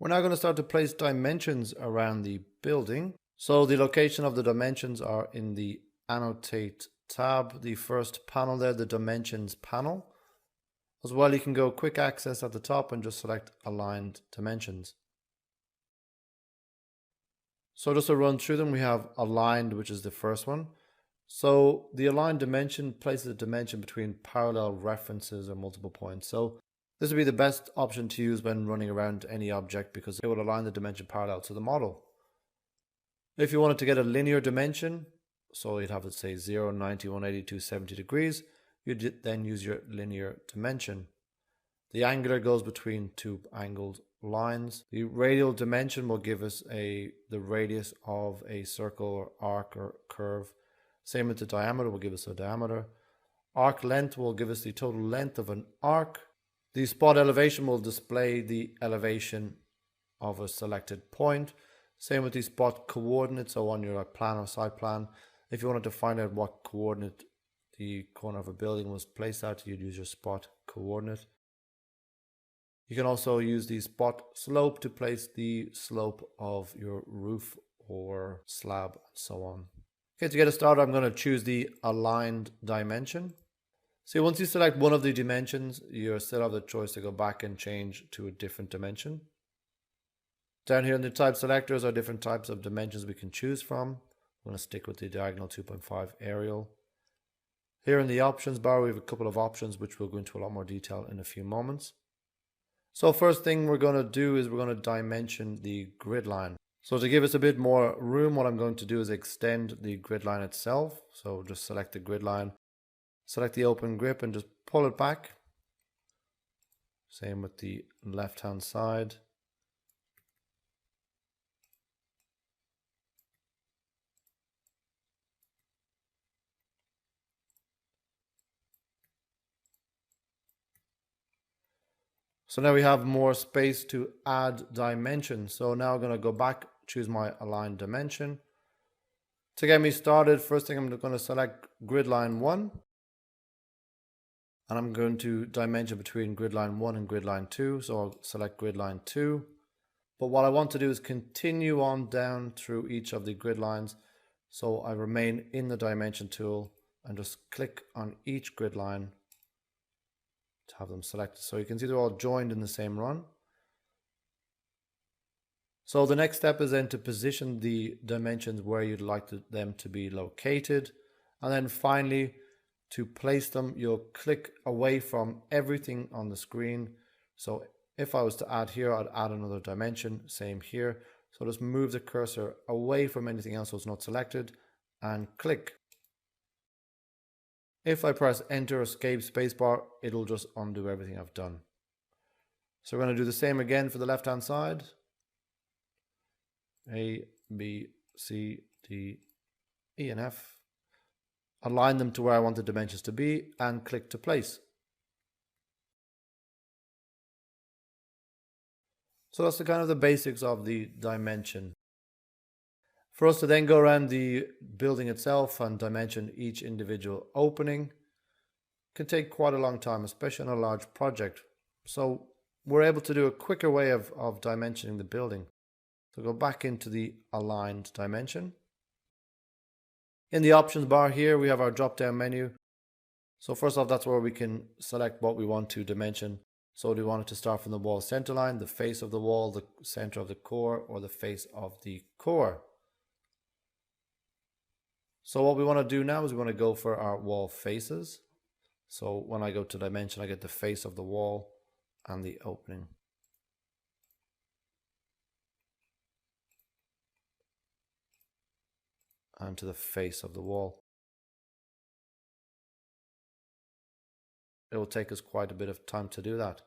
We're now going to start to place dimensions around the building. So the location of the dimensions are in the Annotate tab, the first panel there, the Dimensions panel. As well, you can go Quick Access at the top and just select Aligned Dimensions. So just to run through them, we have Aligned, which is the first one. So the Aligned Dimension places a dimension between parallel references or multiple points. So this would be the best option to use when running around any object because it will align the dimension parallel to the model. If you wanted to get a linear dimension, so you'd have it say 0, 90, 180, 270 degrees, you'd then use your linear dimension. The angular goes between two angled lines. The radial dimension will give us the radius of a circle or arc or curve. Same with the diameter will give us a diameter. Arc length will give us the total length of an arc. The spot elevation will display the elevation of a selected point. Same with the spot coordinates, so on your plan or side plan. If you wanted to find out what coordinate the corner of a building was placed at, you'd use your spot coordinate. You can also use the spot slope to place the slope of your roof or slab and so on. Okay, to get us started, I'm going to choose the aligned dimension. So once you select one of the dimensions, you still have the choice to go back and change to a different dimension. Down here in the type selectors are different types of dimensions we can choose from. I'm going to stick with the diagonal 2.5 aerial. Here in the options bar, we have a couple of options which we'll go into a lot more detail in a few moments. So first thing we're going to do is we're going to dimension the grid line. So to give us a bit more room, what I'm going to do is extend the grid line itself. So just select the grid line. Select the open grip and just pull it back. Same with the left hand side. So now we have more space to add dimensions. So now I'm going to go back, choose my aligned dimension. To get me started, first thing I'm going to select grid line 1. And I'm going to dimension between grid line 1 and grid line 2. So I'll select grid line 2. But what I want to do is continue on down through each of the grid lines. So I remain in the dimension tool and just click on each grid line to have them selected. So you can see they're all joined in the same run. So the next step is then to position the dimensions where you'd like them to be located. And then finally, to place them, you'll click away from everything on the screen. So if I was to add here, I'd add another dimension, same here. So just move the cursor away from anything else that's not selected and click. If I press enter, escape, spacebar, it'll just undo everything I've done. So we're going to do the same again for the left hand side. A, B, C, D, E, and F. Align them to where I want the dimensions to be and click to place. So that's the kind of the basics of the dimension. For us to then go around the building itself and dimension each individual opening can take quite a long time, especially on a large project. So we're able to do a quicker way of dimensioning the building. So go back into the aligned dimension. In the options bar here, we have our drop down menu. So first off, that's where we can select what we want to dimension. So do we want it to start from the wall center line, the face of the wall, the center of the core, or the face of the core? So what we want to do now is we want to go for our wall faces. So when I go to dimension, I get the face of the wall and the opening. And to the face of the wall. It will take us quite a bit of time to do that.